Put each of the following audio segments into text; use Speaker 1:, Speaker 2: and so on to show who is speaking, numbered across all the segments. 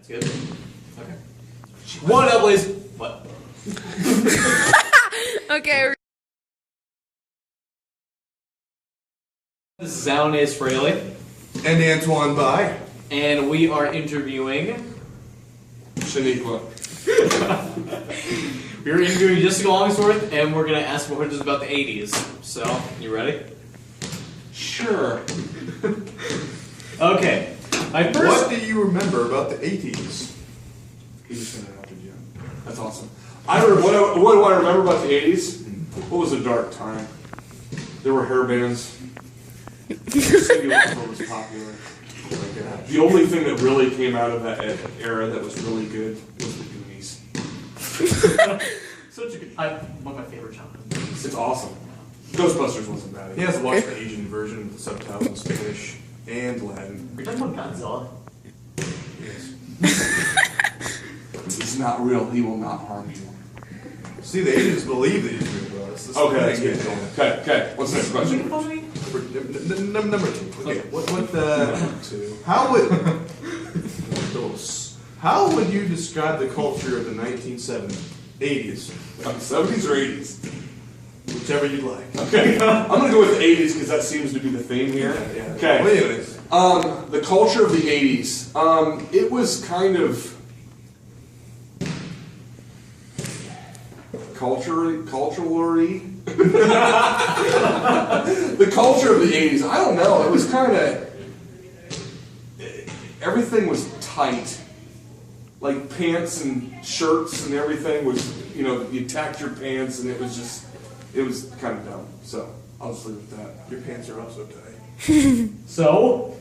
Speaker 1: It's good? Okay. One up, please. What?
Speaker 2: Okay.
Speaker 1: This is Alan is Fraley.
Speaker 3: And Antoine Bai.
Speaker 1: And we are interviewing
Speaker 3: Shaniqua.
Speaker 1: We're interviewing Jessica Longsworth, and we're going to ask more questions about the 80s. So, you ready?
Speaker 3: Sure.
Speaker 1: Okay.
Speaker 3: What do you remember about the 80s? He's just going to interrupt you. That's awesome. What do I remember about the 80s? What was a dark time? There were hair bands. Singular was popular. The only thing that really came out of that era that was really good was the Goonies.
Speaker 1: Such a good. One of my favorite genres.
Speaker 3: It's awesome. Ghostbusters wasn't bad. He has to watch the Asian version with the subtitles in Spanish and Latin.
Speaker 1: Are you talking about Godzilla?
Speaker 3: Yes. He's not real. He will not harm you. See, the Asians believe that he's real, bro. Okay, that's good. Okay. What's the next question? Number two. Okay. How would you describe the culture of the 1970s, 80s? 70s or 80s? Whichever you'd like. Okay. I'm gonna go with the 80s because that seems to be the theme here. Yeah. Okay. Well, anyways, the culture of the 80s. It was kind of culturally. The culture of the 80s, I don't know, it was kind of, everything was tight. Like pants and shirts and everything was, you tacked your pants and it was kind of dumb. So, I'll just leave it at that. Your pants are also tight.
Speaker 1: So?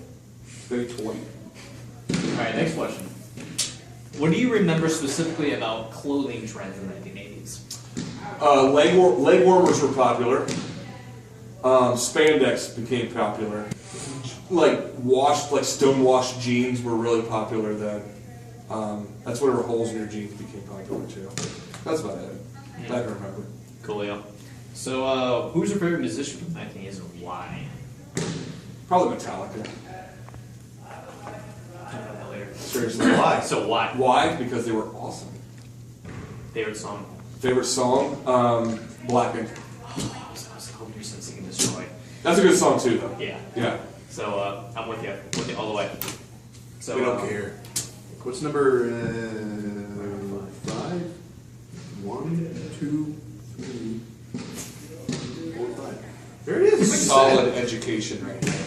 Speaker 3: Very toy.
Speaker 1: Alright, next question. What do you remember specifically about clothing trends in the 1980s?
Speaker 3: Leg warmers were popular. Spandex became popular. Stonewashed jeans were really popular then. That's whatever holes in your jeans became popular too. That's about it. I can remember.
Speaker 1: Coolio. So, who's your favorite musician from the 1980s and why?
Speaker 3: Probably Metallica.
Speaker 1: Talk about that later.
Speaker 3: Seriously, why?
Speaker 1: So why?
Speaker 3: Why? Because they were awesome.
Speaker 1: Favorite song?
Speaker 3: Favorite song? Blackened.
Speaker 1: I was hoping you were singing Destroy.
Speaker 3: That's a good song too, though.
Speaker 1: Yeah.
Speaker 3: Yeah.
Speaker 1: So, I'm with you all the way. So,
Speaker 3: we don't care. What's number 5? 1, 2, 3, 4, 5. There it is. Solid education right there.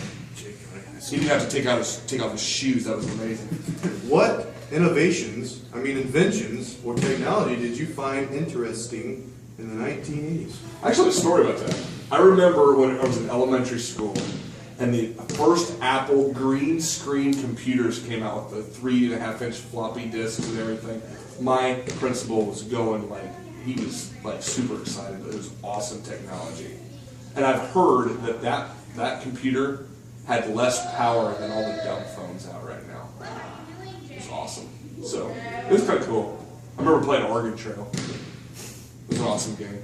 Speaker 3: He didn't have to take off his shoes. That was amazing. What inventions, or technology did you find interesting in the 1980s? Actually, a story about that. I remember when I was in elementary school, and the first Apple green screen computers came out with the 3.5-inch floppy disks and everything. My principal was going he was super excited. It was awesome technology. And I've heard that computer had less power than all the dumb phones out right now. It was awesome. So, it was kind of cool. I remember playing Oregon Trail. It was an awesome game.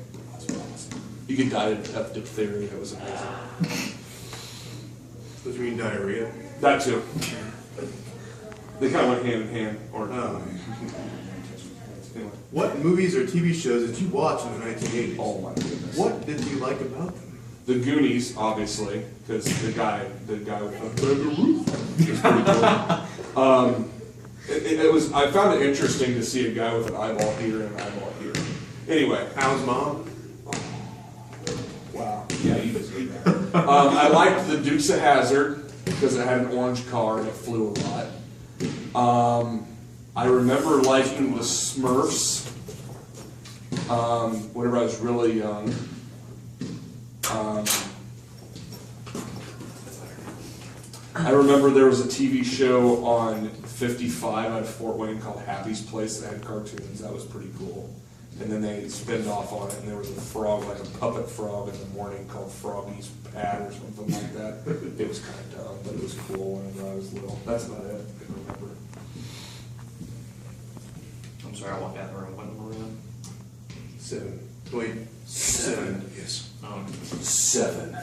Speaker 3: You could die of diphtheria. It was amazing. Does it mean diarrhea? That too. They kind of went hand in hand. Anyway. What movies or TV shows did you watch in the 1980s? Oh my goodness. What did you like about them? The Goonies, obviously, because the guy with the roof was pretty cool. I found it interesting to see a guy with an eyeball here and an eyeball here. Anyway, Al's mom. Wow. Yeah, you just see that. I liked the Dukes of Hazzard because it had an orange car and it flew a lot. I remember liking the Smurfs whenever I was really young. I remember there was a TV show on 55 out of Fort Wayne called Happy's Place that had cartoons. That was pretty cool. And then they spinned off on it, and there was a frog, like a puppet frog in the morning called Froggy's Pad or something like that. It was kind of dumb, but it was cool whenever I was little. That's about it. I can remember.
Speaker 1: I'm sorry, I walked out of the room. What number were we on?
Speaker 3: 7. Wait. 7. Yes. 7.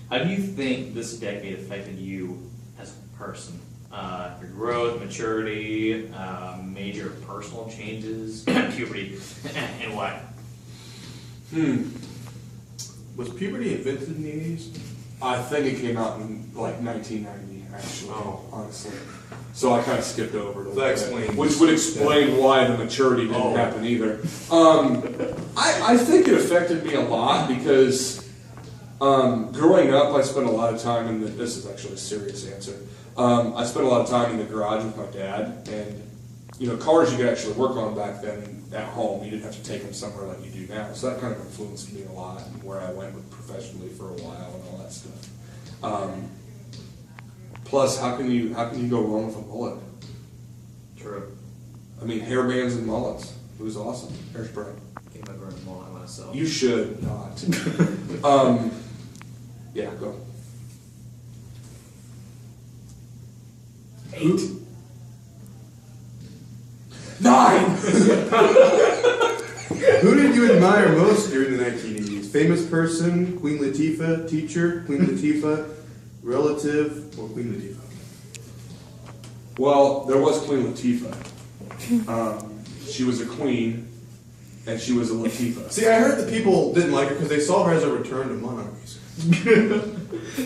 Speaker 1: How do you think this decade affected you as a person? your growth, maturity, major personal changes, puberty, and why?
Speaker 2: Was puberty invented in the 80s?
Speaker 3: I think it came out in like 1990, actually,
Speaker 2: Oh.
Speaker 3: honestly. So I kind of skipped over it.
Speaker 2: That explains-
Speaker 3: Which would explain why the maturity didn't
Speaker 2: Oh.
Speaker 3: happen either. I think it affected me a lot because growing up, I spent a lot of time in the. This is actually a serious answer. I spent a lot of time in the garage with my dad, and cars you could actually work on back then at home. You didn't have to take them somewhere like you do now. So that kind of influenced me a lot, and where I went with professionally for a while and all that stuff. Plus, how can you go wrong with a mullet?
Speaker 1: True.
Speaker 3: I mean, hair bands and mullets. It was awesome. Hairspray.
Speaker 1: I think I'm going to mullet myself.
Speaker 3: You should not. Yeah, go.
Speaker 1: 8.
Speaker 3: 9!
Speaker 2: Who did you admire most during the 1980s? Famous person, Queen Latifah, teacher, Queen Latifah, relative, or Queen Latifah?
Speaker 3: Well, there was Queen Latifah. She was a queen, and she was a Latifah.
Speaker 2: See, I heard that people didn't like her because they saw her as a return to monarchies.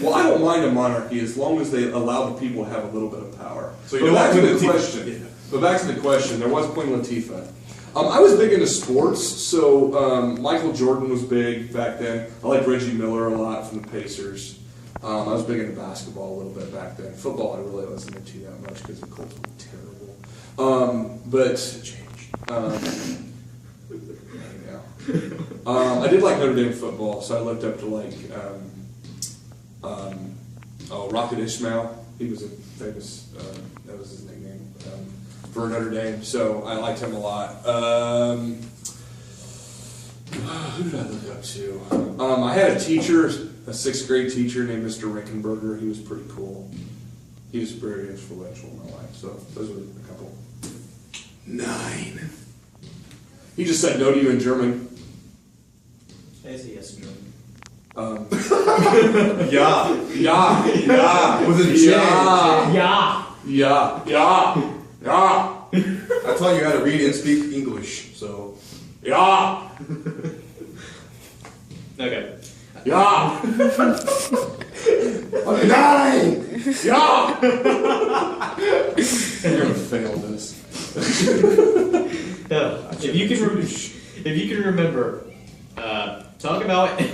Speaker 3: Well, I don't mind a monarchy as long as they allow the people to have a little bit of power.
Speaker 2: So you
Speaker 3: But
Speaker 2: don't
Speaker 3: back
Speaker 2: want
Speaker 3: to the
Speaker 2: Queen Latifah.
Speaker 3: question.
Speaker 2: Yeah.
Speaker 3: But back to the question, there was Queen Latifah. I was big into sports, so Michael Jordan was big back then. I liked Reggie Miller a lot from the Pacers. I was big into basketball a little bit back then. Football I really wasn't into that much because the Colts were terrible. I did like Notre Dame football, so I looked up to Rocket Ismail. He was a famous, that was his nickname, for Notre Dame, so I liked him a lot. Who did I look up to? I had a teacher, a 6th grade teacher named Mr. Rickenberger. He was pretty cool. He was very influential in my life, so those were a couple.
Speaker 2: 9.
Speaker 3: He just said no to you in German.
Speaker 1: I say yes, German.
Speaker 2: Yeah.
Speaker 3: Yeah, yeah.
Speaker 2: With a J.
Speaker 3: Yeah.
Speaker 1: Yeah.
Speaker 3: Yeah, yeah, yeah,
Speaker 2: I taught you how to read and speak English, so.
Speaker 3: yeah,
Speaker 1: Okay.
Speaker 3: yeah. 9! Yeah! You're gonna fail this.
Speaker 1: Now, if you can remember, talk about an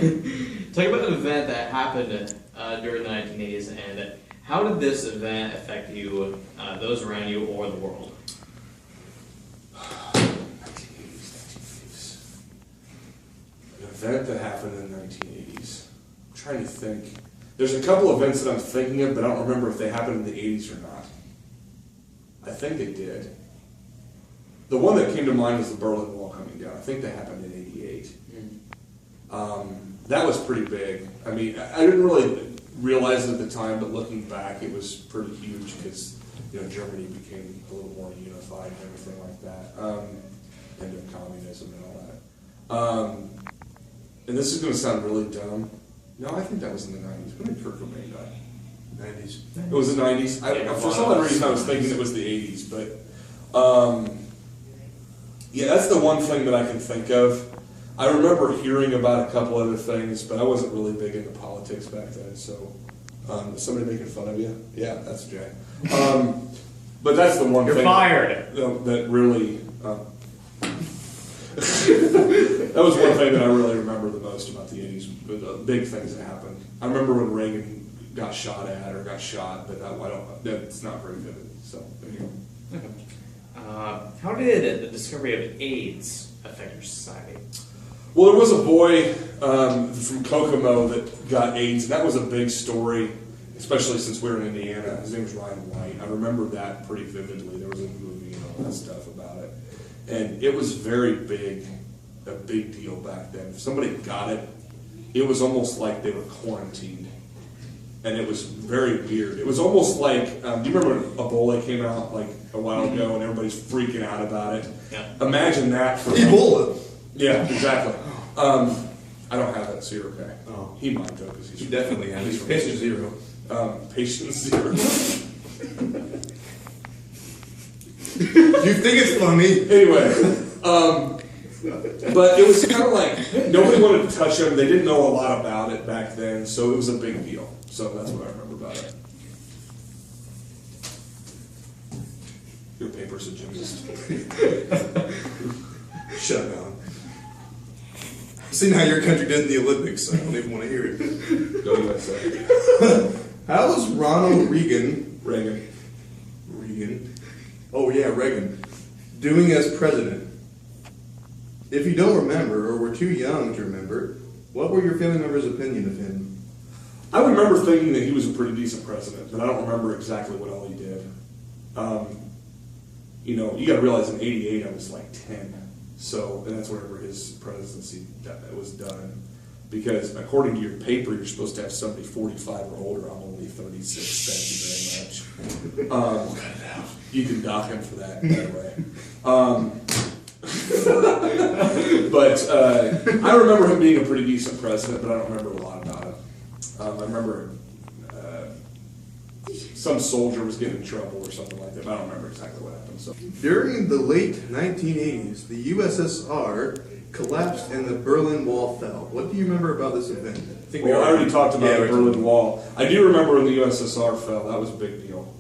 Speaker 1: event that happened during the 1980s, and how did this event affect you, those around you, or the world?
Speaker 3: 1980s. An event that happened in the 1980s. I'm trying to think. There's a couple events that I'm thinking of, but I don't remember if they happened in the 80s or not. I think they did. The one that came to mind was the Berlin Wall coming down. I think that happened in '88. That was pretty big. I mean, I didn't really realize it at the time, but looking back, it was pretty huge because Germany became a little more unified and everything like that. End of communism and all that. And this is going to sound really dumb. No, I think that was in the '90s. When did Kurt Cobain die?
Speaker 2: 90s.
Speaker 3: It was the '90s. For some odd reason, I was thinking it was the '80s, but yeah, that's the one thing that I can think of. I remember hearing about a couple other things, but I wasn't really big into politics back then. So, is somebody making fun of you? Yeah, that's Jay. But that's the one
Speaker 1: You're
Speaker 3: thing
Speaker 1: fired.
Speaker 3: that really. That was one thing that I really remember the most about the '80s. The big things that happened. I remember when Reagan got shot, but it's not very vivid. So, anyway.
Speaker 1: Okay. How did the discovery of AIDS affect your society?
Speaker 3: Well, there was a boy from Kokomo that got AIDS, and that was a big story, especially since we were in Indiana. His name was Ryan White. I remember that pretty vividly. There was a movie and all that stuff about it. And it was very big, a big deal back then. If somebody got it, it was almost like they were quarantined. And it was very weird. It was almost like, do you remember when Ebola came out like a while ago and everybody's freaking out about it?
Speaker 1: Yeah.
Speaker 3: Imagine that for
Speaker 2: Ebola.
Speaker 3: Yeah, exactly. I don't have that, so you're okay.
Speaker 2: Oh.
Speaker 3: He might though, because
Speaker 2: He definitely has. He's patient 0.
Speaker 3: Patient 0.
Speaker 2: You think it's funny?
Speaker 3: Anyway, but it was kind of like nobody wanted to touch him. They didn't know a lot about it back then, so it was a big deal. So that's what I remember about it. Your paper's a gymnast.
Speaker 2: Shut down. See how your country did in the Olympics. I don't even want to hear it.
Speaker 3: Go USA.
Speaker 2: How was Ronald Reagan?
Speaker 3: Reagan.
Speaker 2: Oh yeah, Reagan. Doing as president. If you don't remember, or were too young to remember, what were your family members' opinion of him?
Speaker 3: I remember thinking that he was a pretty decent president, but I don't remember exactly what all he did. You know, you got to realize in '88 I was like 10, so and that's whenever his presidency was done. Because according to your paper, you're supposed to have somebody 45 or older. I'm only 36. Thank you very much. You can dock him for that, by the way. But I remember him being a pretty decent president, but I don't remember a lot about him. I remember some soldier was getting in trouble or something like that, but I don't remember exactly what happened. So
Speaker 2: During the late 1980s, the USSR collapsed and the Berlin Wall fell. What do you remember about this event? I
Speaker 3: already talked about the Berlin Wall. I do remember when the USSR fell. That was a big deal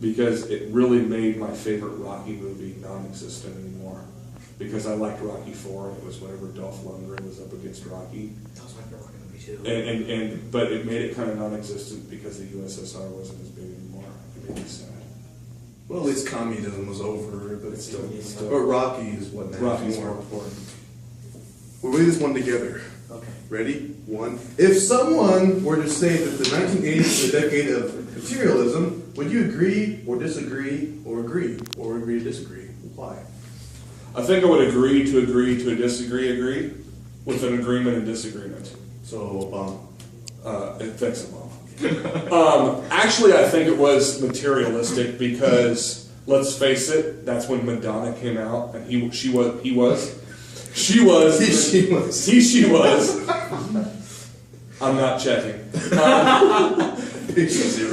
Speaker 3: because it really made my favorite Rocky movie non-existent anymore. Because I liked Rocky IV, and it was whenever Dolph Lundgren was up against Rocky.
Speaker 1: That was my favorite Rocky movie too.
Speaker 3: But it made it kind of non-existent because the USSR wasn't as big anymore. It made me sad.
Speaker 2: Well, at least communism was over, but
Speaker 3: It's still.
Speaker 2: But Rocky is what matters
Speaker 3: Rocky's
Speaker 2: more.
Speaker 3: more important.
Speaker 2: We'll read this one together.
Speaker 1: Okay.
Speaker 2: Ready? One. If someone were to say that the 1980s is a decade of materialism, would you agree or disagree or agree to disagree? Why?
Speaker 3: I think I would agree to disagree with an agreement and disagreement.
Speaker 2: So,
Speaker 3: Thanks, Obama. Actually, I think it was materialistic because, let's face it, that's when Madonna came out, and she was. I'm not checking.
Speaker 2: Patient zero.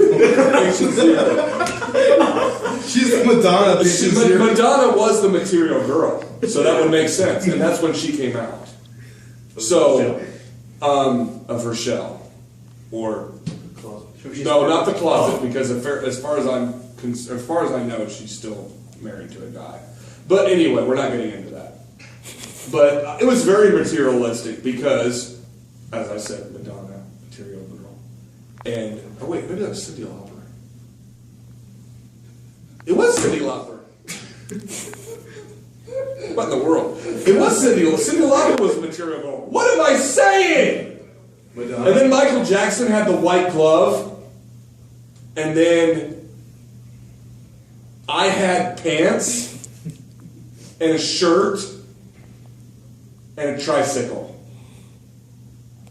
Speaker 2: She's the Madonna. Patient zero.
Speaker 3: Madonna was the material girl, so that would make sense, and that's when she came out. So, of her shell, or no, not the closet, because as far as I know, she's still married to a guy. But anyway, we're not getting into that. But it was very materialistic because, as I said, Madonna, material girl, and oh wait, maybe that was Cyndi Lauper. It was Cyndi Lauper. What in the world? It was Cyndi Lauper was the material girl. What am I saying?
Speaker 2: Madonna.
Speaker 3: And then Michael Jackson had the white glove, and then I had pants and a shirt and a tricycle.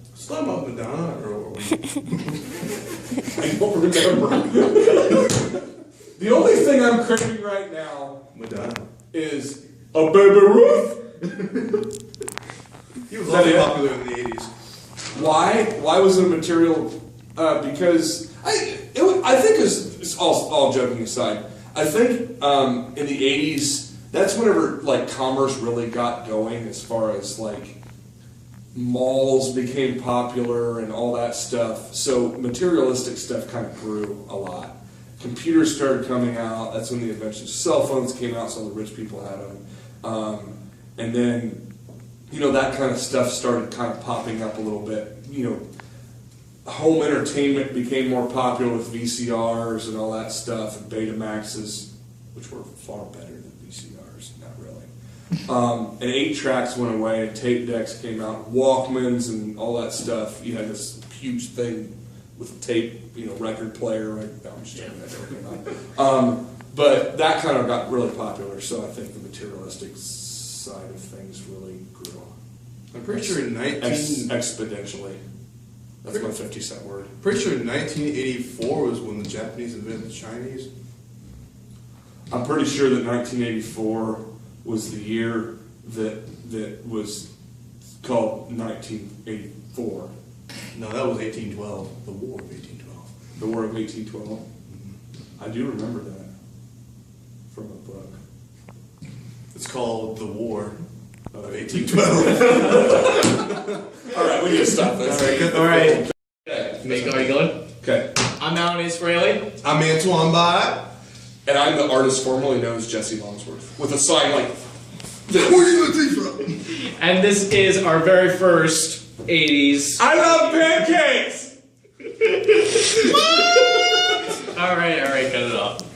Speaker 2: Let's talk about Madonna, or
Speaker 3: I don't remember. The only thing I'm craving right now
Speaker 2: Madonna.
Speaker 3: is a Baby Ruth.
Speaker 2: He was also popular in the 80s.
Speaker 3: Why? Why was it a material? Because I think it's all joking aside. I think in the 80s, that's whenever like commerce really got going, as far as like malls became popular and all that stuff. So materialistic stuff kind of grew a lot. Computers started coming out. That's when the invention of cell phones came out. So the rich people had them, and then that kind of stuff started kind of popping up a little bit. Home entertainment became more popular with VCRs and all that stuff, and Betamaxes, which were far better than VCRs, not really. And 8-tracks went away, and tape decks came out, Walkmans and all that stuff. You had this huge thing with tape, record player. Right? No, I'm just joking. But that kind of got really popular, so I think the materialistic side of things really grew.
Speaker 2: I'm pretty sure in
Speaker 3: exponentially. That's my 50-cent word.
Speaker 2: Pretty sure 1984 was when the Japanese invented the Chinese.
Speaker 3: I'm pretty sure that 1984 was the year that was called 1984.
Speaker 2: No, that was 1812. The War of 1812.
Speaker 3: The War of 1812. I do remember that.
Speaker 2: from a book. It's called The War of 1812.
Speaker 3: All right, we need to stop this.
Speaker 1: All right.
Speaker 3: Okay.
Speaker 1: Nick, are you going?
Speaker 3: Okay.
Speaker 1: I'm Alan Israeli.
Speaker 2: I'm Antoine Bott.
Speaker 3: And I'm the artist formerly known as Jesse Longsworth, with a sign like this.
Speaker 2: Where you gonna from?
Speaker 1: And this is our very first 80s.
Speaker 3: I love pancakes!
Speaker 1: All right, cut it off.